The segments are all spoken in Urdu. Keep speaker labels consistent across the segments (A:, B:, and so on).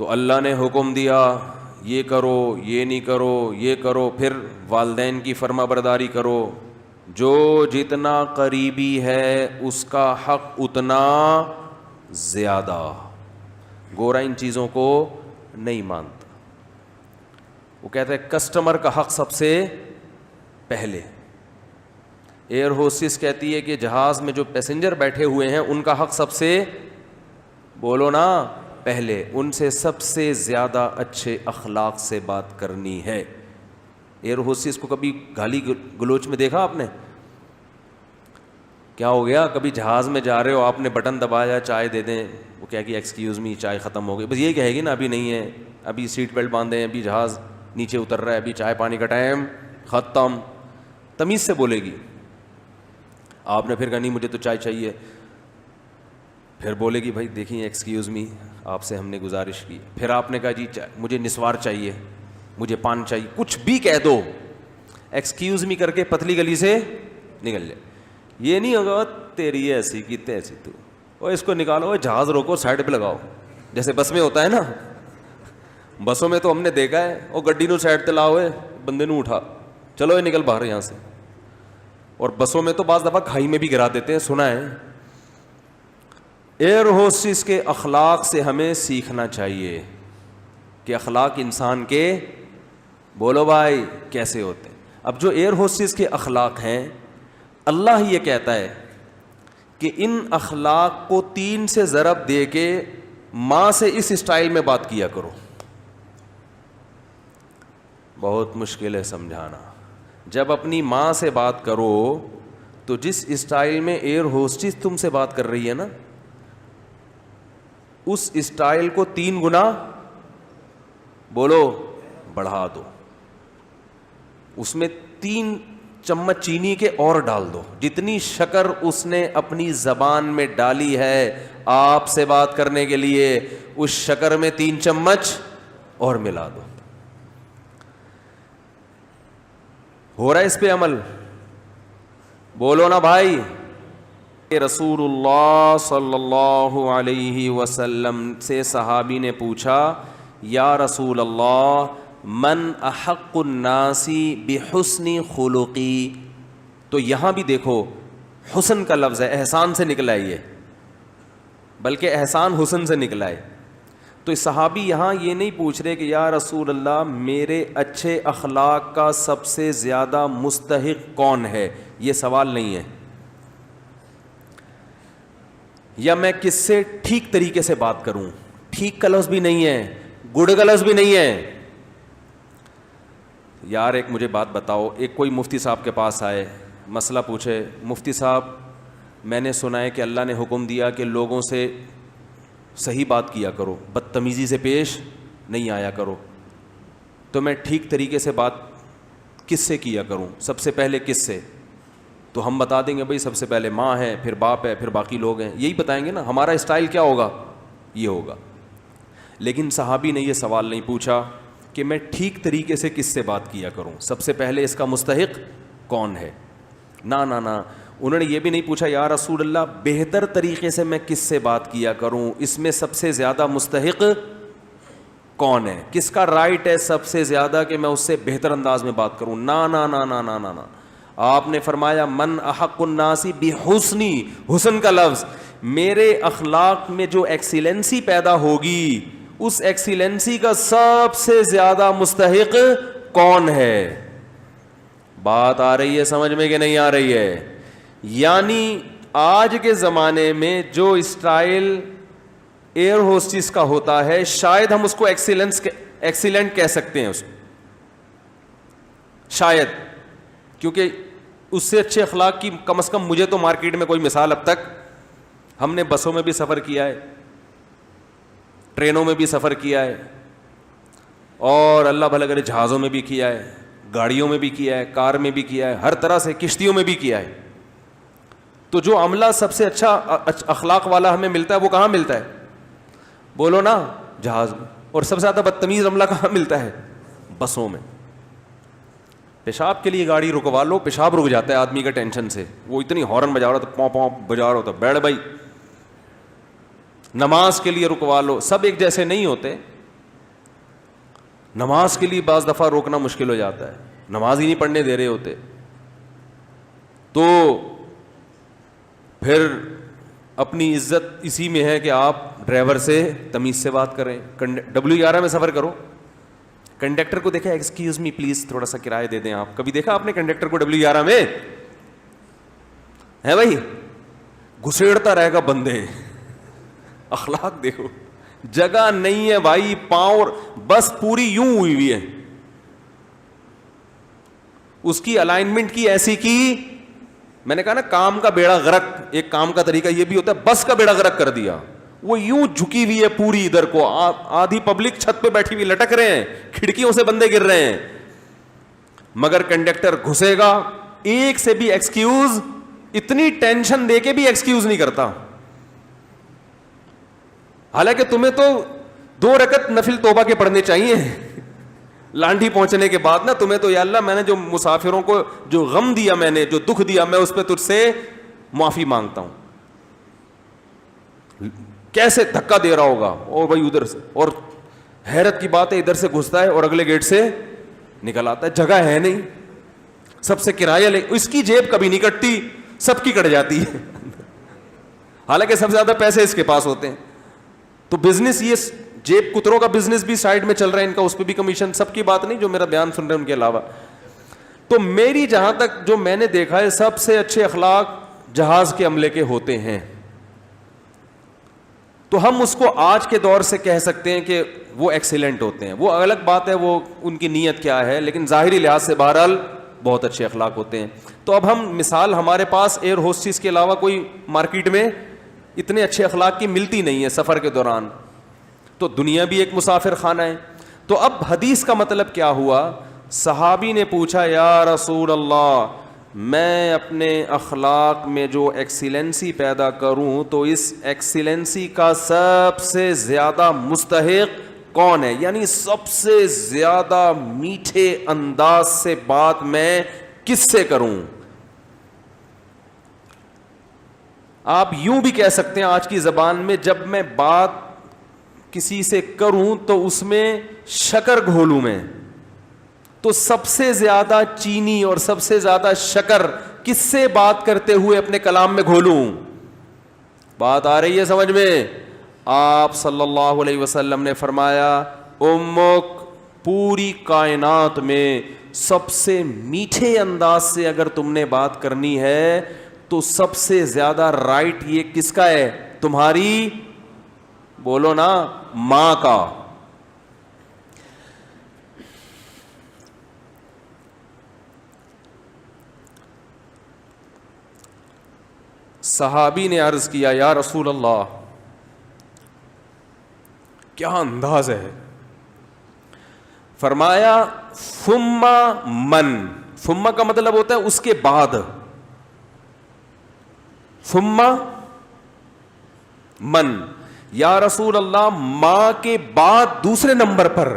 A: تو اللہ نے حکم دیا یہ کرو، یہ نہیں کرو، یہ کرو، پھر والدین کی فرما برداری کرو. جو جتنا قریبی ہے اس کا حق اتنا زیادہ. گورا ان چیزوں کو نہیں مانتا. وہ کہتا ہے کسٹمر کا حق سب سے پہلے. ایئر ہوسٹس کہتی ہے کہ جہاز میں جو پیسنجر بیٹھے ہوئے ہیں ان کا حق سب سے، بولو نا، پہلے. ان سے سب سے زیادہ اچھے اخلاق سے بات کرنی ہے. ایئر ہوسٹس کو کبھی گالی گلوچ میں دیکھا آپ نے؟ کیا ہو گیا؟ کبھی جہاز میں جا رہے ہو، آپ نے بٹن دبایا چائے دے دیں، وہ کہے گی ایکسکیوز می چائے ختم ہو گئی، بس یہ کہے گی نا ابھی نہیں ہے، ابھی سیٹ بیلٹ باندھیں، ابھی جہاز نیچے اتر رہا ہے، ابھی چائے پانی کا ٹائم ختم. تمیز سے بولے گی. آپ نے پھر کہا نہیں مجھے تو چائے چاہیے، پھر بولے گی بھائی دیکھیں ایکسکیوز می آپ سے ہم نے گزارش کی. پھر آپ نے کہا جی مجھے نسوار چاہیے، مجھے پان چاہیے، کچھ بھی کہہ دو، ایکسکیوز می کر کے پتلی گلی سے نکل جائے. یہ نہیں ہوگا تیری ایسی کی تیسی تو، اور اس کو نکالو، جہاز روکو سائڈ پہ لگاؤ، جیسے بس میں ہوتا ہے نا. بسوں میں تو ہم نے دیکھا ہے، وہ گڈی نو سائڈ تے لاؤ، بندے نو اٹھا، چلو یہ نکل باہر یہاں سے. اور بسوں میں تو بعض دفعہ کھائی میں بھی گرا دیتے ہیں، سنا ہے. ایئر ہوسٹس کے اخلاق سے ہمیں سیکھنا چاہیے کہ اخلاق انسان کے، بولو بھائی، کیسے ہوتے ہیں. اب جو ایئر ہوسٹس کے اخلاق ہیں، اللہ یہ کہتا ہے کہ ان اخلاق کو 3 سے ضرب دے کے ماں سے اس اسٹائل میں بات کیا کرو. بہت مشکل ہے سمجھانا. جب اپنی ماں سے بات کرو تو جس اسٹائل میں ایئر ہوسٹس تم سے بات کر رہی ہے نا، اس اسٹائل کو 3 گنا، بولو، بڑھا دو. اس میں 3 چمچ چینی کے اور ڈال دو. جتنی شکر اس نے اپنی زبان میں ڈالی ہے آپ سے بات کرنے کے لیے، اس شکر میں 3 چمچ اور ملا دو. ہو رہا ہے اس پہ عمل؟ بولو نا بھائی. رسول اللہ صلی اللہ علیہ وسلم سے صحابی نے پوچھا یا رسول اللہ من احق الناس بحسن خلقی. تو یہاں بھی دیکھو حسن کا لفظ ہے، احسان سے نکلا ہے یہ، بلکہ احسان حسن سے نکلا ہے. تو صحابی یہاں یہ نہیں پوچھ رہے کہ یا رسول اللہ میرے اچھے اخلاق کا سب سے زیادہ مستحق کون ہے، یہ سوال نہیں ہے. یا میں کس سے ٹھیک طریقے سے بات کروں، ٹھیک کا لفظ بھی نہیں ہے، گڈ کا لفظ بھی نہیں ہے. یار ایک مجھے بات بتاؤ، ایک کوئی مفتی صاحب کے پاس آئے، مسئلہ پوچھے، مفتی صاحب میں نے سنا ہے کہ اللہ نے حکم دیا کہ لوگوں سے صحیح بات کیا کرو، بدتمیزی سے پیش نہیں آیا کرو، تو میں ٹھیک طریقے سے بات کس سے کیا کروں، سب سے پہلے کس سے؟ تو ہم بتا دیں گے بھائی سب سے پہلے ماں ہے، پھر باپ ہے، پھر باقی لوگ ہیں، یہی بتائیں گے نا. ہمارا اسٹائل کیا ہوگا؟ یہ ہوگا. لیکن صحابی نے یہ سوال نہیں پوچھا کہ میں ٹھیک طریقے سے کس سے بات کیا کروں، سب سے پہلے اس کا مستحق کون ہے. نا نا نا، انہوں نے یہ بھی نہیں پوچھا یا رسول اللہ بہتر طریقے سے میں کس سے بات کیا کروں، اس میں سب سے زیادہ مستحق کون ہے، کس کا رائٹ ہے سب سے زیادہ کہ میں اس سے بہتر انداز میں بات کروں. نا نا نا نا نا نا نا، آپ نے فرمایا من احق الناس بحسنی، حسن کا لفظ، میرے اخلاق میں جو ایکسیلنسی پیدا ہوگی اس ایکسیلنسی کا سب سے زیادہ مستحق کون ہے. بات آ رہی ہے سمجھ میں کہ نہیں آ رہی ہے؟ یعنی آج کے زمانے میں جو اسٹائل ایئر ہوسٹس کا ہوتا ہے شاید ہم اس کو ایکسیلنٹ کہہ سکتے ہیں اس کو، شاید، کیونکہ اس سے اچھے اخلاق کی کم از کم مجھے تو مارکیٹ میں کوئی مثال اب تک، ہم نے بسوں میں بھی سفر کیا ہے، ٹرینوں میں بھی سفر کیا ہے، اور اللہ بھلا کرے جہازوں میں بھی کیا ہے، گاڑیوں میں بھی کیا ہے، کار میں بھی کیا ہے، ہر طرح سے کشتیوں میں بھی کیا ہے. تو جو عملہ سب سے اچھا اخلاق والا ہمیں ملتا ہے وہ کہاں ملتا ہے؟ بولو نا، جہاز میں. اور سب سے زیادہ بدتمیز عملہ کہاں ملتا ہے؟ بسوں میں. پیشاب کے لیے گاڑی رکوا لو، پیشاب رک جاتا ہے آدمی کا ٹینشن سے، وہ اتنی ہارن بجا رہا تھا، پاؤں پاؤں بجا رہا ہوتا، بیٹھ بھائی. نماز کے لیے رکوا لو، سب ایک جیسے نہیں ہوتے. نماز کے لیے بعض دفعہ روکنا مشکل ہو جاتا ہے, نماز ہی نہیں پڑھنے دے رہے ہوتے, تو پھر اپنی عزت اسی میں ہے کہ آپ ڈرائیور سے تمیز سے بات کریں. W11 میں سفر کرو, کنڈکٹر کو دیکھا ایکسکیوز می پلیز تھوڑا سا کرایہ دے دیں آپ, کبھی دیکھا آپ نے کنڈکٹر کو W11 میں؟ ہے بھائی, گھسیڑتا رہے گا بندے. اخلاق دیکھو, جگہ نہیں ہے بھائی, پاؤں بس پوری یوں ہوئی ہوئی ہے, اس کی الائنمنٹ کی ایسی کی, میں نے کہا نا کام کا بیڑا غرق, ایک کام کا طریقہ یہ بھی ہوتا ہے, بس کا بیڑا غرق کر دیا. وہ یوں جھکی ہوئی ہے پوری ادھر کو, آدھی پبلک چھت پہ بیٹھی ہوئی لٹک رہے ہیں, کھڑکیوں سے بندے گر رہے ہیں, مگر کنڈکٹر گھسے گا, ایک سے بھی ایکسکیوز, اتنی ٹینشن دے کے بھی ایکسکیوز نہیں کرتا. حالانکہ تمہیں تو 2 رکعت نفل توبہ کے پڑھنے چاہیے لانڈھی پہنچنے کے بعد نا, تمہیں تو یا اللہ میں نے جو مسافروں کو جو غم دیا, میں نے جو دکھ دیا, میں اس پہ تجھ سے معافی مانگتا ہوں. کیسے دھکا دے رہا ہوگا, اور بھائی ادھر سے, اور حیرت کی بات ہے ادھر سے گھستا ہے اور اگلے گیٹ سے نکل آتا ہے, جگہ ہے نہیں, سب سے کرایہ لے, اس کی جیب کبھی نہیں کٹتی, سب کی کٹ جاتی ہے حالانکہ سب سے زیادہ پیسے اس کے پاس ہوتے ہیں. تو بزنس, یہ جیب کتروں کا بزنس بھی سائڈ میں چل رہا ہے ان کا, اس پہ بھی کمیشن, سب کی بات نہیں جو میرا بیان سن رہے ہیں ان کے علاوہ. تو میری جہاں تک جو میں نے دیکھا ہے, سب سے اچھے اخلاق جہاز کے عملے کے ہوتے ہیں. تو ہم اس کو آج کے دور سے کہہ سکتے ہیں کہ وہ ایکسیلنٹ ہوتے ہیں, وہ الگ بات ہے وہ ان کی نیت کیا ہے, لیکن ظاہری لحاظ سے بہرحال بہت اچھے اخلاق ہوتے ہیں. تو اب ہم مثال, ہمارے پاس ایئر ہوسٹس کے علاوہ کوئی مارکیٹ میں اتنے اچھے اخلاق کی ملتی نہیں ہے سفر کے دوران, تو دنیا بھی ایک مسافر خانہ ہے. تو اب حدیث کا مطلب کیا ہوا, صحابی نے پوچھا یا رسول اللہ, میں اپنے اخلاق میں جو ایکسیلنسی پیدا کروں تو اس ایکسیلنسی کا سب سے زیادہ مستحق کون ہے, یعنی سب سے زیادہ میٹھے انداز سے بات میں کس سے کروں. آپ یوں بھی کہہ سکتے ہیں آج کی زبان میں, جب میں بات کسی سے کروں تو اس میں شکر گھولوں میں, تو سب سے زیادہ چینی اور سب سے زیادہ شکر کس سے بات کرتے ہوئے اپنے کلام میں گھولوں. بات آ رہی ہے سمجھ میں؟ آپ صلی اللہ علیہ وسلم نے فرمایا, امک, پوری کائنات میں سب سے میٹھے انداز سے اگر تم نے بات کرنی ہے تو سب سے زیادہ رائٹ یہ کس کا ہے, تمہاری, بولو نا, ماں کا. صحابی نے عرض کیا یا رسول اللہ, کیا انداز ہے. فرمایا ثم من, ثم کا مطلب ہوتا ہے اس کے بعد, ثم من, یا رسول اللہ ماں کے بعد دوسرے نمبر پر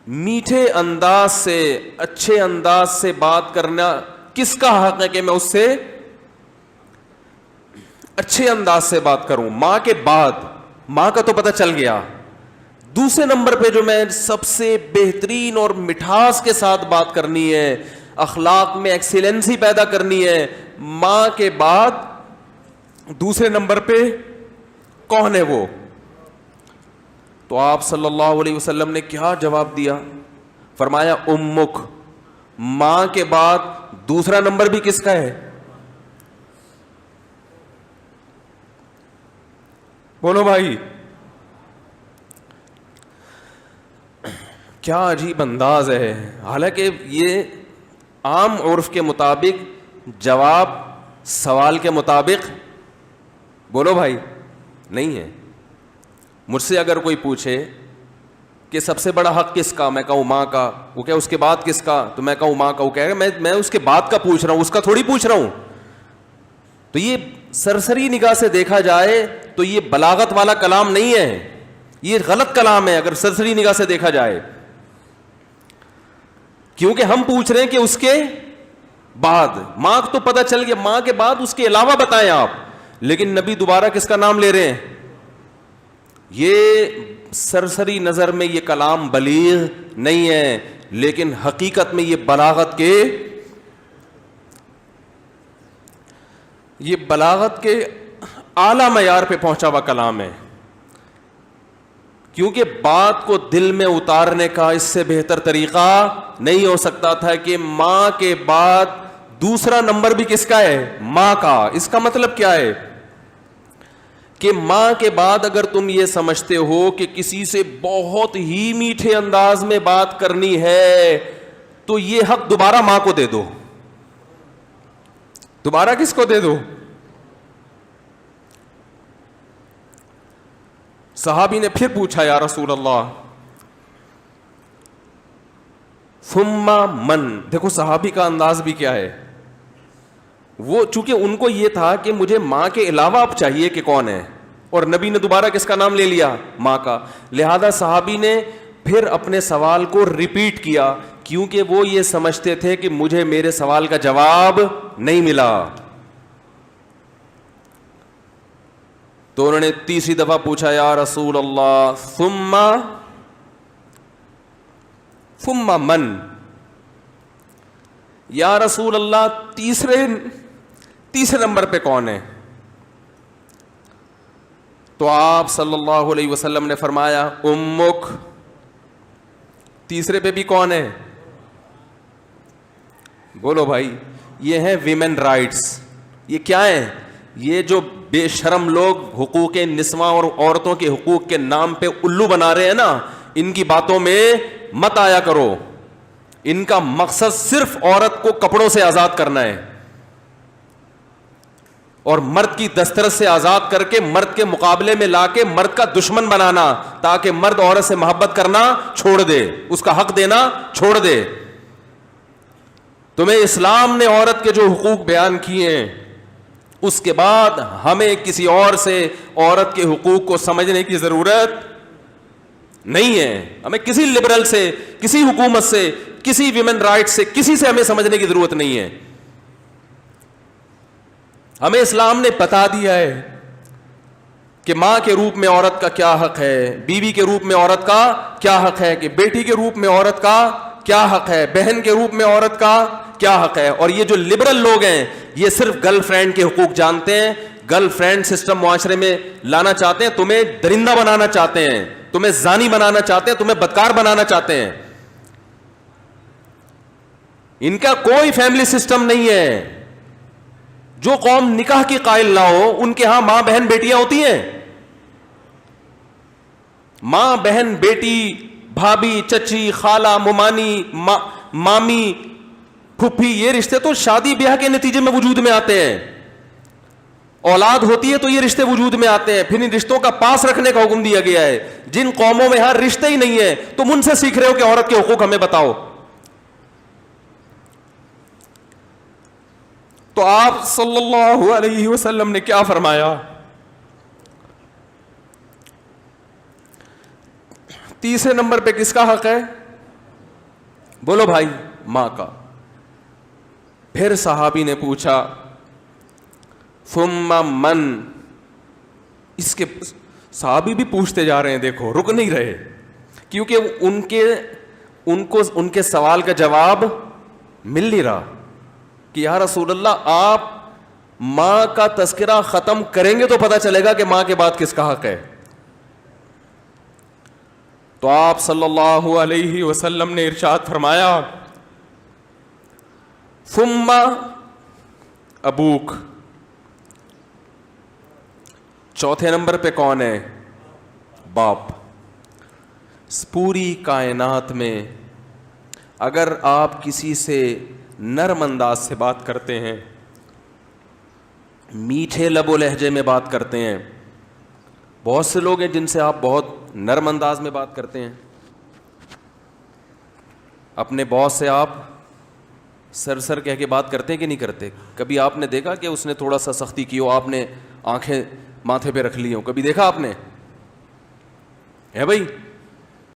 A: میٹھے انداز سے, اچھے انداز سے بات کرنا کس کا حق ہے کہ میں اس سے اچھے انداز سے بات کروں. ماں کے بعد, ماں کا تو پتہ چل گیا, دوسرے نمبر پہ جو میں سب سے بہترین اور مٹھاس کے ساتھ بات کرنی ہے, اخلاق میں ایکسیلنسی پیدا کرنی ہے, ماں کے بعد دوسرے نمبر پہ کون ہے وہ؟ تو آپ صلی اللہ علیہ وسلم نے کیا جواب دیا؟ فرمایا امک, ماں کے بعد دوسرا نمبر بھی کس کا ہے؟ بولو بھائی, کیا عجیب انداز ہے. حالانکہ یہ عام عرف کے مطابق جواب سوال کے مطابق, بولو بھائی, نہیں ہے. مجھ سے اگر کوئی پوچھے کہ سب سے بڑا حق کس کا, میں کہوں ماں کا. وہ کہ اس کے بعد کس کا, تو میں کہوں ماں کا. وہ کہے گا میں اس کے بعد کا پوچھ رہا ہوں, اس کا تھوڑی پوچھ رہا ہوں. تو یہ سرسری نگاہ سے دیکھا جائے تو یہ بلاغت والا کلام نہیں ہے, یہ غلط کلام ہے اگر سرسری نگاہ سے دیکھا جائے, کیونکہ ہم پوچھ رہے ہیں کہ اس کے بعد. ماں تو پتہ چل گیا, ماں کے بعد اس کے علاوہ بتائیں آپ, لیکن نبی دوبارہ کس کا نام لے رہے ہیں؟ یہ سرسری نظر میں یہ کلام بلیغ نہیں ہے، لیکن حقیقت میں یہ بلاغت کے اعلیٰ معیار پہ پہنچا ہوا کلام ہے. کیونکہ بات کو دل میں اتارنے کا اس سے بہتر طریقہ نہیں ہو سکتا تھا کہ ماں کے بعد دوسرا نمبر بھی کس کا ہے؟ ماں کا. اس کا مطلب کیا ہے کہ ماں کے بعد اگر تم یہ سمجھتے ہو کہ کسی سے بہت ہی میٹھے انداز میں بات کرنی ہے تو یہ حق دوبارہ ماں کو دے دو. دوبارہ کس کو دے دو؟ صحابی نے پھر پوچھا یا رسول اللہ ثم من. دیکھو صحابی کا انداز بھی کیا ہے. وہ چونکہ ان کو یہ تھا کہ مجھے ماں کے علاوہ اب چاہیے کہ کون ہے، اور نبی نے دوبارہ کس کا نام لے لیا؟ ماں کا. لہذا صحابی نے پھر اپنے سوال کو ریپیٹ کیا، کیونکہ وہ یہ سمجھتے تھے کہ مجھے میرے سوال کا جواب نہیں ملا. تو انہوں نے تیسری دفعہ پوچھا یا رسول اللہ ثم من. یا رسول اللہ تیسرے نمبر پہ کون ہے؟ تو آپ صلی اللہ علیہ وسلم نے فرمایا امک. تیسرے پہ بھی کون ہے؟ بولو بھائی. یہ ہیں ویمن رائٹس. یہ کیا ہے؟ یہ جو بے شرم لوگ حقوق نسواں اور عورتوں کے حقوق کے نام پہ الو بنا رہے ہیں نا، ان کی باتوں میں مت آیا کرو. ان کا مقصد صرف عورت کو کپڑوں سے آزاد کرنا ہے اور مرد کی دسترس سے آزاد کر کے مرد کے مقابلے میں لا کے مرد کا دشمن بنانا، تاکہ مرد عورت سے محبت کرنا چھوڑ دے، اس کا حق دینا چھوڑ دے. تمہیں اسلام نے عورت کے جو حقوق بیان کیے ہیں، اس کے بعد ہمیں کسی اور سے عورت کے حقوق کو سمجھنے کی ضرورت نہیں ہے. ہمیں کسی لبرل سے، کسی حکومت سے، کسی ویمن رائٹ سے، کسی سے ہمیں سمجھنے کی ضرورت نہیں ہے. ہمیں اسلام نے بتا دیا ہے کہ ماں کے روپ میں عورت کا کیا حق ہے، بیوی کے روپ میں عورت کا کیا حق ہے، کہ بیٹی کے روپ میں عورت کا کیا حق ہے، بہن کے روپ میں عورت کا کیا حق ہے. اور یہ جو لبرل لوگ ہیں یہ صرف گرل فرینڈ کے حقوق جانتے ہیں. گرل فرینڈ سسٹم معاشرے میں لانا چاہتے ہیں، تمہیں درندہ بنانا چاہتے ہیں، تمہیں زانی بنانا چاہتے ہیں، تمہیں بدکار بنانا چاہتے ہیں. ان کا کوئی فیملی سسٹم نہیں ہے. جو قوم نکاح کی قائل نہ ہو ان کے ہاں ماں بہن بیٹیاں ہوتی ہیں. ماں بہن بیٹی، بھابھی، چچی، خالہ، ممانی، مامی، پھپھی، یہ رشتے تو شادی بیاہ کے نتیجے میں وجود میں آتے ہیں. اولاد ہوتی ہے تو یہ رشتے وجود میں آتے ہیں. پھر ان رشتوں کا پاس رکھنے کا حکم دیا گیا ہے. جن قوموں میں ہر رشتے ہی نہیں ہے تم ان سے سیکھ رہے ہو کہ عورت کے حقوق ہمیں بتاؤ. تو آپ صلی اللہ علیہ وسلم نے کیا فرمایا؟ تیسرے نمبر پہ کس کا حق ہے؟ بولو بھائی. ماں کا. پھر صحابی نے پوچھا ثم من. اس کے صحابی بھی پوچھتے جا رہے ہیں، دیکھو رک نہیں رہے، کیونکہ ان کے سوال کا جواب مل نہیں رہا کہ یا رسول اللہ آپ ماں کا تذکرہ ختم کریں گے تو پتہ چلے گا کہ ماں کے بعد کس کا حق ہے. تو آپ صلی اللہ علیہ وسلم نے ارشاد فرمایا ثم ابوک. چوتھے نمبر پہ کون ہے؟ باپ. پوری کائنات میں اگر آپ کسی سے نرم انداز سے بات کرتے ہیں، میٹھے لب و لہجے میں بات کرتے ہیں، بہت سے لوگ ہیں جن سے آپ بہت نرم انداز میں بات کرتے ہیں. اپنے باس سے آپ سر کہہ کے بات کرتے ہیں کہ نہیں کرتے؟ کبھی آپ نے دیکھا کہ اس نے تھوڑا سا سختی کی ہو، آپ نے آنکھیں ماتھے پہ رکھ لی ہوں؟ کبھی دیکھا آپ نے؟ ہے بھائی؟